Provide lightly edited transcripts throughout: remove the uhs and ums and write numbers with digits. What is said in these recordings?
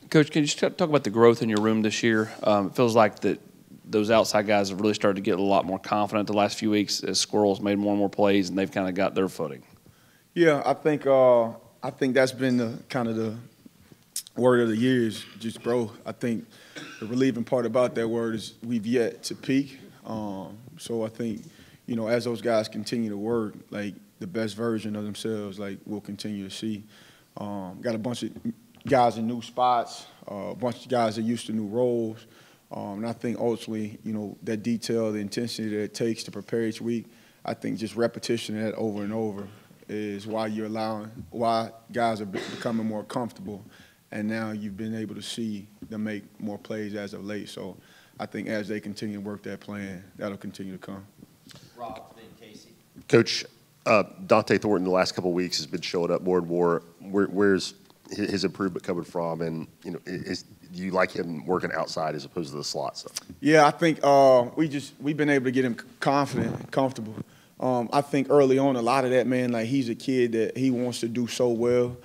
Coach, can you just talk about the growth in your room this year? It feels like that those outside guys have really started to get a lot more confident the last few weeks as Squirrels made more and more plays, and they've kind of got their footing. Yeah, I think that's been the kind of the word of the year is just growth. I think the relieving part about that word is we've yet to peak. So I think, you know, as those guys continue to work, like the best version of themselves, like we'll continue to see. Got a bunch of guys in new spots, a bunch of guys that are used to new roles. And I think ultimately, you know, that detail, the intensity that it takes to prepare each week, I think just repetition of that over and over is why why guys are becoming more comfortable. And now you've been able to see them make more plays as of late. So I think as they continue to work that plan, that'll continue to come. Rob, then Casey. Coach, Dante Thornton the last couple of weeks has been showing up more and more. Where's his improvement coming from? And, you know, do you like him working outside as opposed to the slot stuff? Yeah, I think we've been able to get him confident, comfortable. I think early on, a lot of that, man, like he's a kid that he wants to do so well.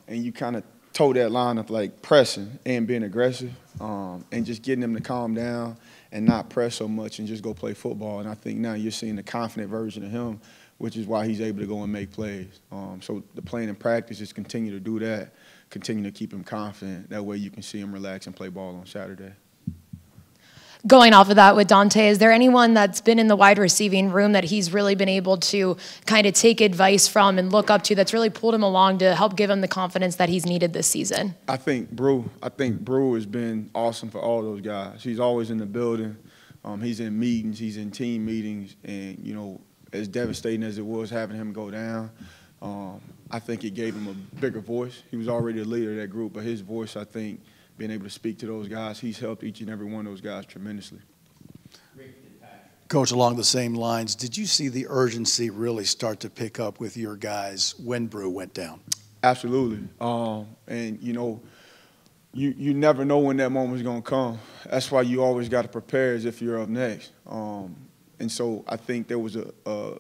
And you kind of toe that line of like pressing and being aggressive and just getting him to calm down and not press so much and just go play football. And I think now you're seeing the confident version of him, which is why he's able to go and make plays. So the plan and practice is continue to do that, continue to keep him confident. That way you can see him relax and play ball on Saturday. Going off of that with Dante, is there anyone that's been in the wide receiving room that he's really been able to kind of take advice from and look up to that's really pulled him along to help give him the confidence that he's needed this season? I think Brew has been awesome for all those guys. He's always in the building. He's in meetings. He's in team meetings. And, you know, as devastating as it was having him go down, I think it gave him a bigger voice. He was already a leader of that group, but his voice, I think, being able to speak to those guys, he's helped each and every one of those guys tremendously. Coach, along the same lines, did you see the urgency really start to pick up with your guys when Brew went down? Absolutely. And, you know, you never know when that moment's going to come. That's why you always got to prepare as if you're up next. And so I think there was a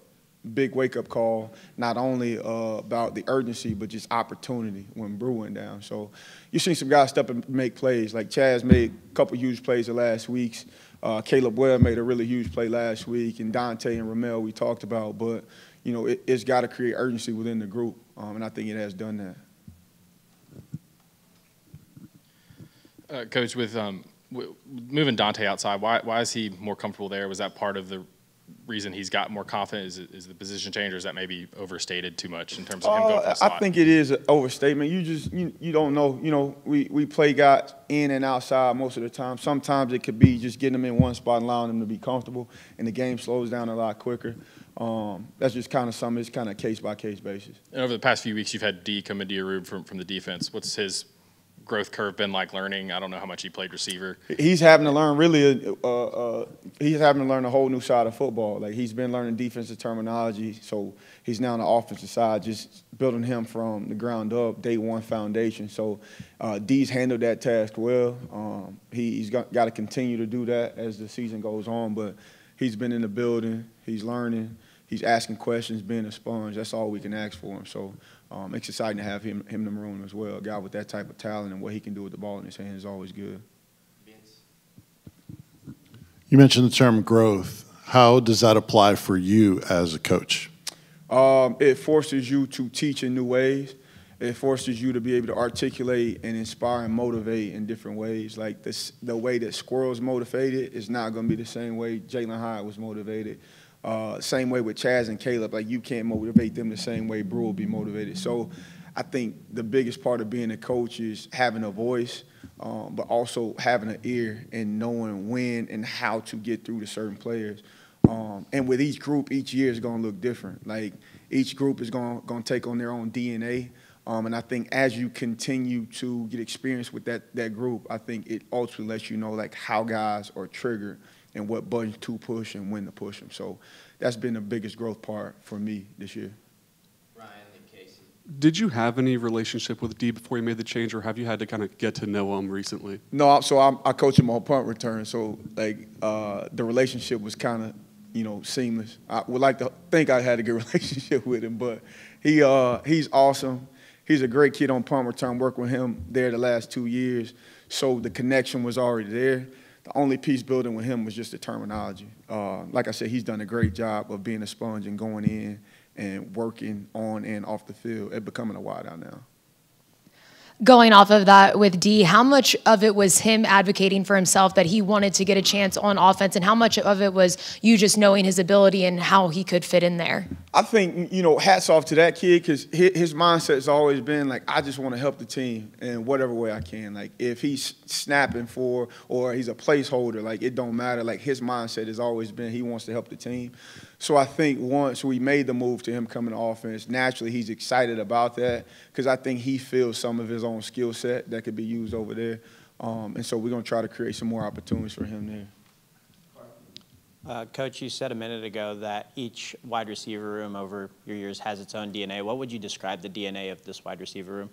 big wake-up call, not only about the urgency, but just opportunity when Brew went down. So you've seen some guys step and make plays. Like Chaz made a couple huge plays the last weeks. Caleb Webb made a really huge play last week. And Dante and Ramel we talked about. But, you know, it's got to create urgency within the group. And I think it has done that. Coach, with moving Dante outside, why is he more comfortable there? Was that part of the reason he's got more confident? Is the position change, or is that maybe overstated too much in terms of him going for the slot? I think it is an overstatement. You don't know. You know, we play guys in and outside most of the time. Sometimes it could be just getting them in one spot and allowing them to be comfortable, and the game slows down a lot quicker. That's just kind of something. It's kind of case-by-case basis. And over the past few weeks, you've had Dee come into your room from the defense. What's his growth curve been like learning? I don't know how much he played receiver. He's having to learn he's having to learn a whole new side of football. Like he's been learning defensive terminology, so he's now on the offensive side, just building him from the ground up, day one foundation. So Dee's handled that task well. He's got to continue to do that as the season goes on, but he's been in the building, he's learning, he's asking questions, being a sponge. That's all we can ask for him. So it's exciting to have him in the room as well. A guy with that type of talent and what he can do with the ball in his hand is always good. You mentioned the term growth. How does that apply for you as a coach? It forces you to teach in new ways. It forces you to be able to articulate and inspire and motivate in different ways. Like the way that Squirrel's motivated is not going to be the same way Jalen Hyatt was motivated. Same way with Chaz and Caleb. Like you can't motivate them the same way Brew will be motivated. So I think the biggest part of being a coach is having a voice, but also having an ear and knowing when and how to get through to certain players. And with each group, each year is going to look different. Like each group is going to take on their own DNA. And I think as you continue to get experience with that group, I think it ultimately lets you know like how guys are triggered and what buttons to push and when to push them. So that's been the biggest growth part for me this year. Ryan and Casey. Did you have any relationship with Dee before you made the change, or have you had to kind of get to know him recently? No, so I coach him on punt return, so like the relationship was kind of, you know, seamless. I would like to think I had a good relationship with him, but he's awesome. he's a great kid on punt return. Worked with him there the last 2 years, so the connection was already there. The only piece building with him was just the terminology. Like I said, he's done a great job of being a sponge and going in and working on and off the field and becoming a wideout now. Going off of that with Dee, how much of it was him advocating for himself that he wanted to get a chance on offense, and how much of it was you just knowing his ability and how he could fit in there? I think, hats off to that kid, because his mindset has always been, like, I just want to help the team in whatever way I can. Like, if he's snapping for or he's a placeholder, like, it don't matter. Like, his mindset has always been he wants to help the team. So I think once we made the move to him coming to offense, naturally he's excited about that, because I think he feels some of his own skill set that could be used over there. And so we're going to try to create some more opportunities for him there. Coach, you said a minute ago that each wide receiver room over your years has its own DNA. What would you describe the DNA of this wide receiver room?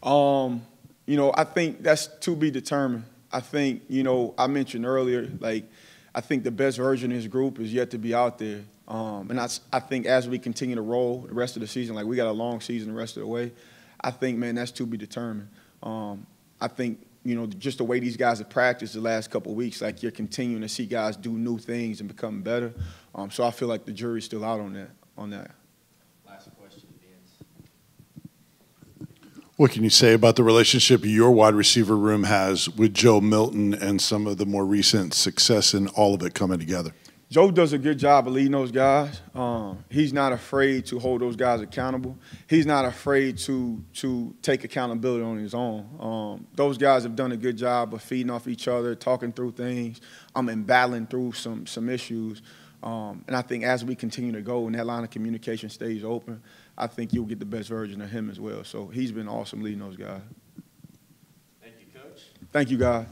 I think that's to be determined. I think, I mentioned earlier, like, I think the best version of this group is yet to be out there. And I think as we continue to roll the rest of the season, like, we got a long season the rest of the way, I think, man, that's to be determined. I think, just the way these guys have practiced the last couple of weeks, like, you're continuing to see guys do new things and become better. So I feel like the jury's still out on that. Last question, Vince. What can you say about the relationship your wide receiver room has with Joe Milton and some of the more recent success in all of it coming together? Joe does a good job of leading those guys. He's not afraid to hold those guys accountable. He's not afraid to take accountability on his own. Those guys have done a good job of feeding off each other, talking through things, and battling through some issues. And I think as we continue to go and that line of communication stays open, I think you'll get the best version of him as well. So he's been awesome leading those guys. Thank you, Coach. Thank you, guys.